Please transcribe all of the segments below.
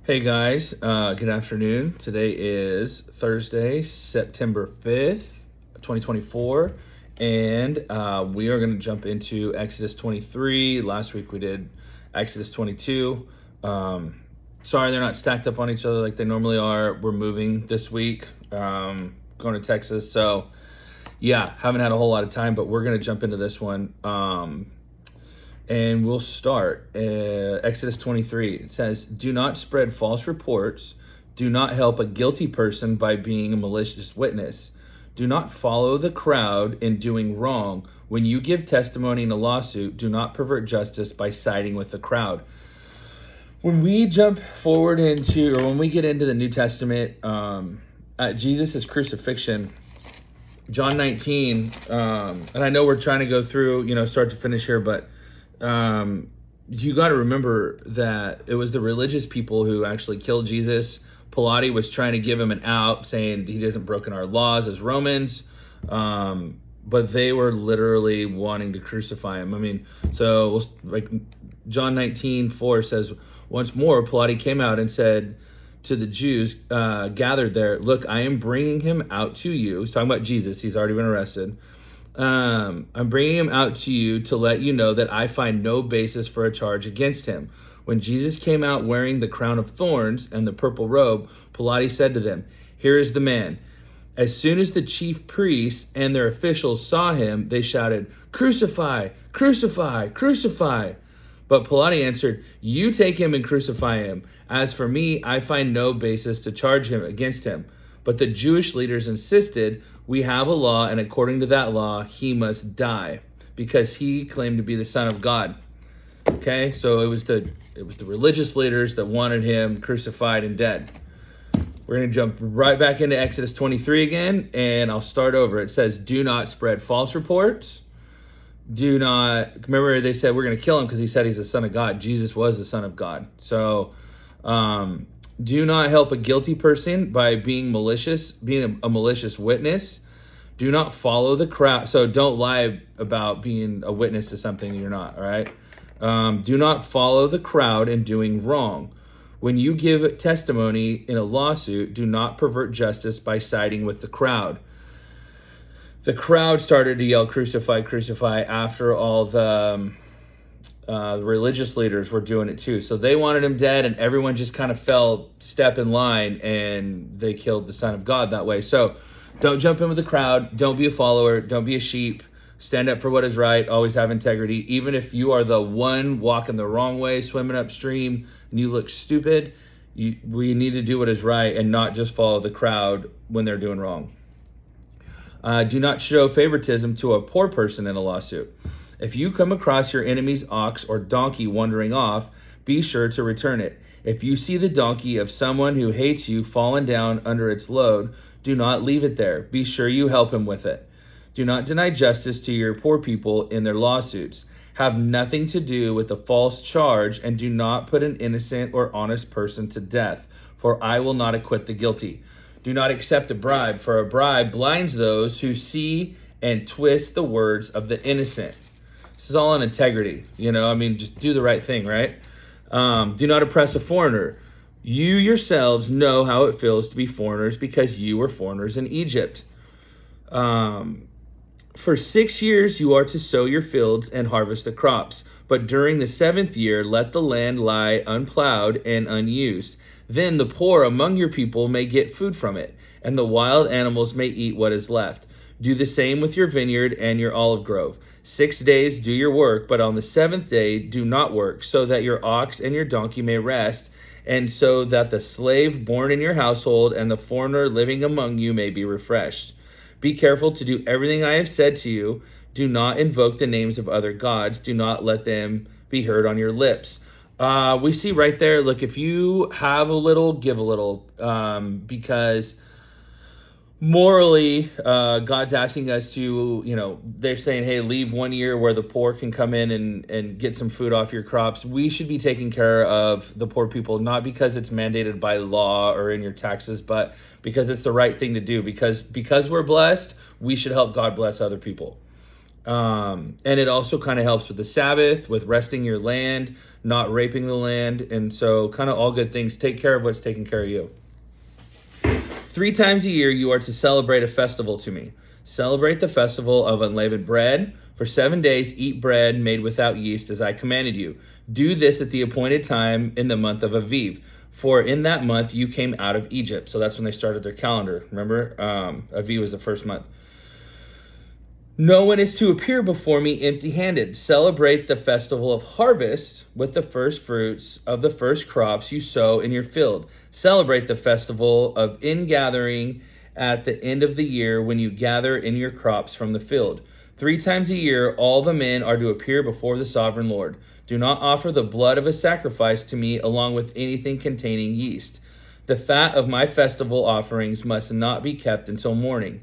Hey guys, good afternoon. Today is Thursday, September 5th, 2024, and we are going to jump into Exodus 23. Last week we did Exodus 22. Sorry they're not stacked up on each other like they normally are. We're moving this week, going to Texas. So, yeah, haven't had a whole lot of time, but we're going to jump into this one. And we'll start Exodus 23. It says, "Do not spread false reports. Do not help a guilty person by being a malicious witness. Do not follow the crowd in doing wrong. When you give testimony in a lawsuit, do not pervert justice by siding with the crowd." When we jump forward into, or when we get into the New Testament, at Jesus' crucifixion, John 19, and I know we're trying to go through, start to finish here, but you got to remember that it was the religious people who actually killed Jesus. Pilate was trying to give him an out, saying he hasn't broken our laws as Romans, but they were literally wanting to crucify him. I mean, so like John 19:4 says, "Once more Pilate came out and said to the Jews gathered there, 'Look, I am bringing him out to you.'" He's talking about Jesus. He's already been arrested. "I'm bringing him out to you to let you know that I find no basis for a charge against him." When Jesus came out wearing the crown of thorns and the purple robe, Pilate said to them, "Here is the man." As soon as the chief priests and their officials saw him, they shouted, "Crucify, crucify, crucify." But Pilate answered, "You take him and crucify him. As for me, I find no basis to charge him against him." But the Jewish leaders insisted, "We have a law, and according to that law, he must die, because he claimed to be the Son of God." Okay, so it was the religious leaders that wanted him crucified and dead. We're going to jump right back into Exodus 23 again, and I'll start over. It says, "Do not spread false reports. Do not," remember they said we're going to kill him because he said he's the Son of God. Jesus was the Son of God. So, "Do not help a guilty person by being malicious, being a malicious witness. Do not follow the crowd." So don't lie about being a witness to something you're not, all right? "Do not follow the crowd in doing wrong. When you give testimony in a lawsuit, do not pervert justice by siding with the crowd." The crowd started to yell, "Crucify, crucify," after all the religious leaders were doing it too. So they wanted him dead, and everyone just kind of fell step in line, and they killed the Son of God that way. So don't jump in with the crowd. Don't be a follower. Don't be a sheep. Stand up for what is right. Always have integrity. Even if you are the one walking the wrong way, swimming upstream, and you look stupid, we need to do what is right and not just follow the crowd when they're doing wrong. "Do not show favoritism to a poor person in a lawsuit. If you come across your enemy's ox or donkey wandering off, be sure to return it. If you see the donkey of someone who hates you fallen down under its load, do not leave it there. Be sure you help him with it. Do not deny justice to your poor people in their lawsuits. Have nothing to do with a false charge, and do not put an innocent or honest person to death, for I will not acquit the guilty. Do not accept a bribe, for a bribe blinds those who see and twist the words of the innocent." This is all on integrity, just do the right thing, right? "Do not oppress a foreigner. You yourselves know how it feels to be foreigners because you were foreigners in Egypt. For 6 years you are to sow your fields and harvest the crops, but during the 7th year let the land lie unplowed and unused. Then the poor among your people may get food from it, and the wild animals may eat what is left. Do the same with your vineyard and your olive grove. 6 days do your work, but on the 7th day do not work, so that your ox and your donkey may rest, and so that the slave born in your household and the foreigner living among you may be refreshed. Be careful to do everything I have said to you. Do not invoke the names of other gods. Do not let them be heard on your lips." We see right there, look, if you have a little, give a little, because morally, God's asking us to, they're saying, hey, leave 1 year where the poor can come in and get some food off your crops. We should be taking care of the poor people, not because it's mandated by law or in your taxes, but because it's the right thing to do. Because we're blessed, we should help God bless other people. And it also kind of helps with the Sabbath, with resting your land, not raping the land. And so kind of all good things. Take care of what's taking care of you. 3 times a year you are to celebrate a festival to me. Celebrate the festival of unleavened bread. For 7 days eat bread made without yeast as I commanded you. Do this at the appointed time in the month of Aviv. For in that month you came out of Egypt. So that's when they started their calendar. Remember? Aviv was the first month. No one is to appear before me empty-handed. Celebrate the festival of harvest with the first fruits of the first crops you sow in your field. Celebrate the festival of ingathering at the end of the year when you gather in your crops from the field. 3 times a year all the men are to appear before the sovereign Lord. Do not offer the blood of a sacrifice to me along with anything containing yeast. The fat of my festival offerings must not be kept until morning.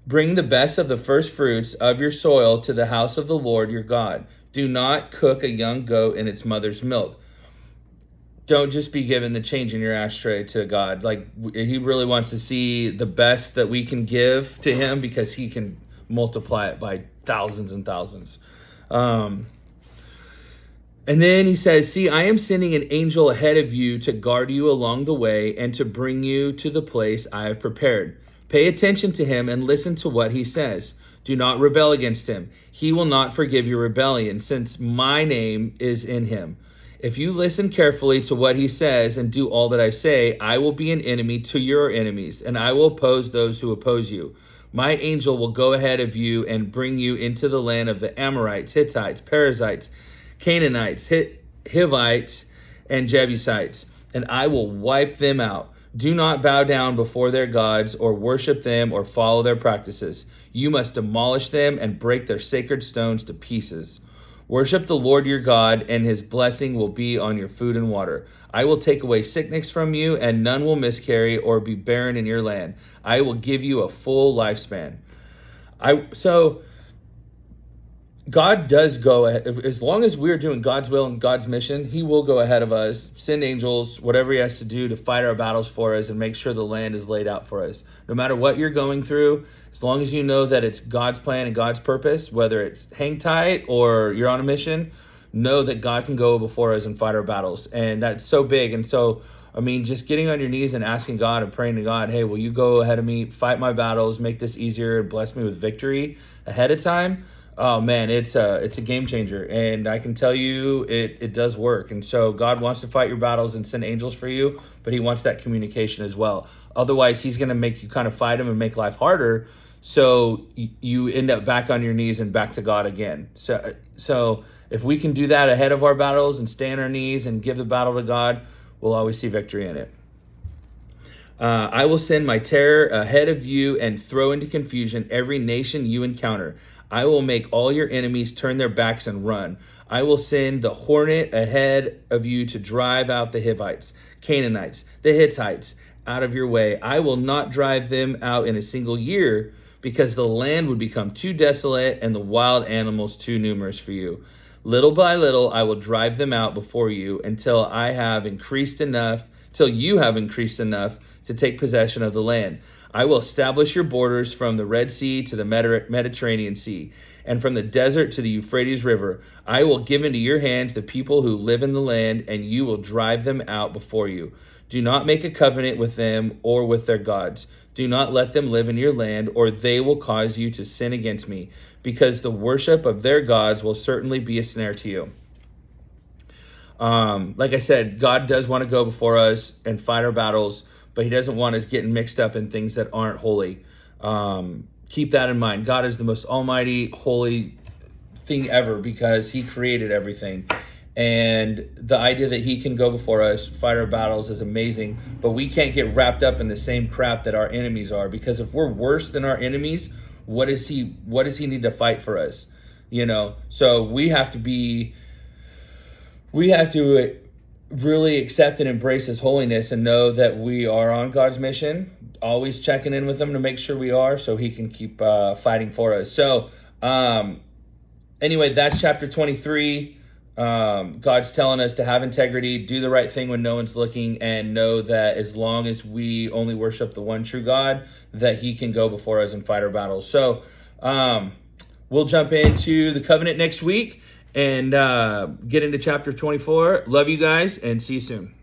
Bring the best of the first fruits of your soil to the house of the Lord your God. Do not cook a young goat in its mother's milk. Don't just be given the change in your ashtray to God. Like, he really wants to see the best that we can give to him because he can multiply it by thousands and thousands. And then he says, see, I am sending an angel ahead of you to guard you along the way and to bring you to the place I have prepared. Pay attention to him and listen to what he says. Do not rebel against him. He will not forgive your rebellion, since my name is in him. If you listen carefully to what he says and do all that I say, I will be an enemy to your enemies, and I will oppose those who oppose you. My angel will go ahead of you and bring you into the land of the Amorites, Hittites, Perizzites, Canaanites, Hivites, and Jebusites, and I will wipe them out. Do not bow down before their gods or worship them or follow their practices. You must demolish them and break their sacred stones to pieces. Worship the Lord your God, and his blessing will be on your food and water. I will take away sickness from you, and none will miscarry or be barren in your land. I will give you a full lifespan. God does go ahead. As long as we're doing God's will and God's mission, he will go ahead of us, send angels, whatever he has to do to fight our battles for us and make sure the land is laid out for us. No matter what you're going through, as long as you know that it's God's plan and God's purpose, whether it's hang tight or you're on a mission, know that God can go before us and fight our battles. And that's so big. And so, I mean, just getting on your knees and asking God and praying to God, hey, will you go ahead of me, fight my battles, make this easier, and bless me with victory ahead of time? Oh man, it's a game changer, and I can tell you it does work. And so God wants to fight your battles and send angels for you, but he wants that communication as well. Otherwise, he's going to make you kind of fight him and make life harder, so you end up back on your knees and back to God again. So if we can do that ahead of our battles and stay on our knees and give the battle to God, we'll always see victory in it. I will send my terror ahead of you and throw into confusion every nation you encounter. I will make all your enemies turn their backs and run. I will send the hornet ahead of you to drive out the Hivites, Canaanites, the Hittites out of your way. I will not drive them out in a single year, because the land would become too desolate and the wild animals too numerous for you. Little by little, I will drive them out before you until you have increased enough to take possession of the land. I will establish your borders from the Red Sea to the Mediterranean Sea, and from the desert to the Euphrates River. I will give into your hands the people who live in the land, and you will drive them out before you. Do not make a covenant with them or with their gods. Do not let them live in your land, or they will cause you to sin against me, because the worship of their gods will certainly be a snare to you. Like I said, God does want to go before us and fight our battles, but he doesn't want us getting mixed up in things that aren't holy. Keep that in mind. God is the most almighty, holy thing ever, because he created everything. And the idea that he can go before us, fight our battles, is amazing. But we can't get wrapped up in the same crap that our enemies are, because if we're worse than our enemies, what does he need to fight for us? So we have to really accept and embrace his holiness and know that we are on God's mission, always checking in with him to make sure we are, so he can keep fighting for us. So anyway, that's chapter 23. God's telling us to have integrity, do the right thing when no one's looking, and know that as long as we only worship the one true God, that he can go before us and fight our battles. So we'll we'll jump into the covenant next week and get into chapter 24. Love you guys, and see you soon.